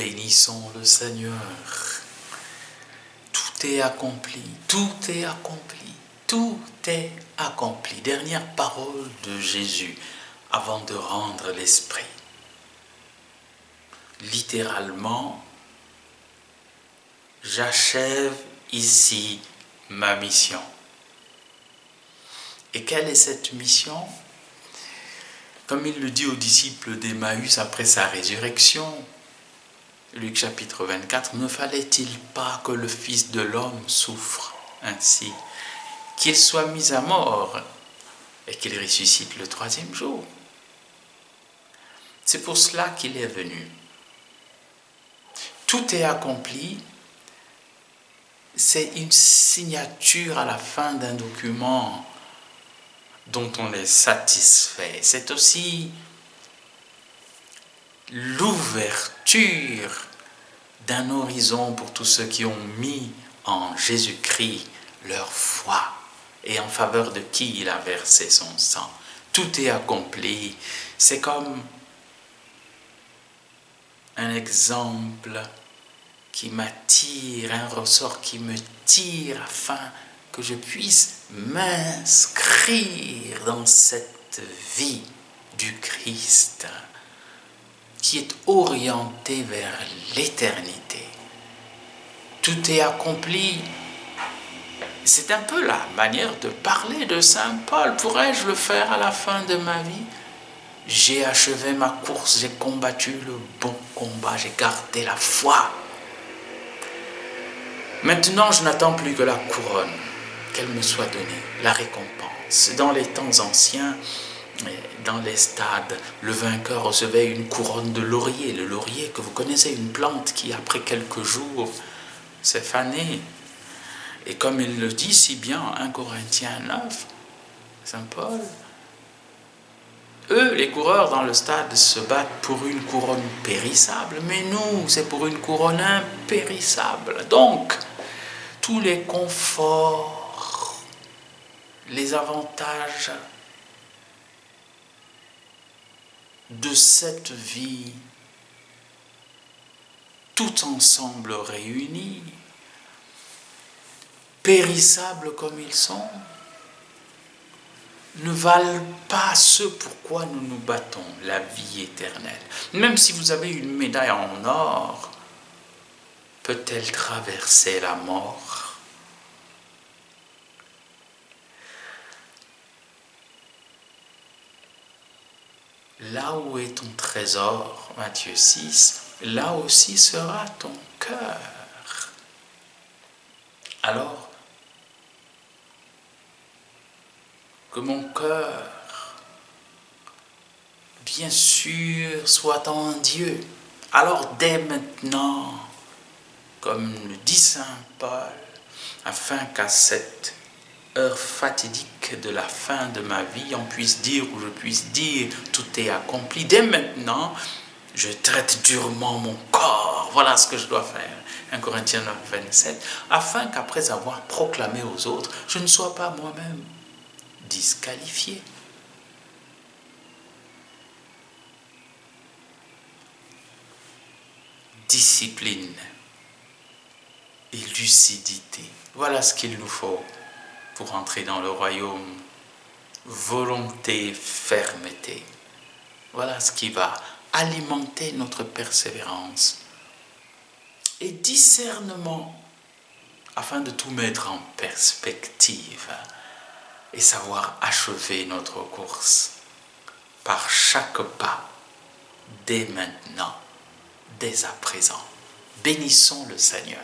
Bénissons le Seigneur. Tout est accompli, tout est accompli, tout est accompli. Dernière parole de Jésus avant de rendre l'esprit. Littéralement, j'achève ici ma mission. Et quelle est cette mission? Comme il le dit aux disciples d'Emmaüs après sa résurrection, Luc chapitre 24, ne fallait-il pas que le Fils de l'homme souffre ainsi, qu'il soit mis à mort et qu'il ressuscite le troisième jour? C'est pour cela qu'il est venu. Tout est accompli. C'est une signature à la fin d'un document dont on est satisfait. C'est aussi l'ouverture d'un horizon pour tous ceux qui ont mis en Jésus-Christ leur foi et en faveur de qui il a versé son sang. Tout est accompli. C'est comme un exemple qui m'attire, un ressort qui me tire afin que je puisse m'inscrire dans cette vie du Christ qui est orientée vers l'éternité. Tout est accompli. C'est un peu la manière de parler de Saint Paul. Pourrais-je le faire à la fin de ma vie? J'ai achevé ma course, j'ai combattu le bon combat, j'ai gardé la foi. Maintenant, je n'attends plus que la couronne, qu'elle me soit donnée, la récompense. Dans les temps anciens, dans les stades, le vainqueur recevait une couronne de laurier. Le laurier, que vous connaissez, une plante qui, après quelques jours, s'est fanée. Et comme il le dit si bien, 1 Corinthiens 9, Saint Paul, eux, les coureurs dans le stade, se battent pour une couronne périssable, mais nous, c'est pour une couronne impérissable. Donc, tous les conforts, les avantages de cette vie, tout ensemble réunis, périssables comme ils sont, ne valent pas ce pourquoi nous nous battons, la vie éternelle. Même si vous avez une médaille en or, peut-elle traverser la mort? Là où est ton trésor, Matthieu 6, là aussi sera ton cœur. Alors, que mon cœur, bien sûr, soit en Dieu. Alors dès maintenant, comme le dit Saint Paul, afin qu'à cette heure fatidique de la fin de ma vie, on puisse dire, ou je puisse dire, tout est accompli. Dès maintenant, je traite durement mon corps. Voilà ce que je dois faire. 1 Corinthiens 9, 27. Afin qu'après avoir proclamé aux autres, je ne sois pas moi-même disqualifié. Discipline et lucidité. Voilà ce qu'il nous faut pour entrer dans le royaume. Volonté, fermeté. Voilà ce qui va alimenter notre persévérance. Et discernement, afin de tout mettre en perspective et savoir achever notre course par chaque pas, dès maintenant, dès à présent. Bénissons le Seigneur.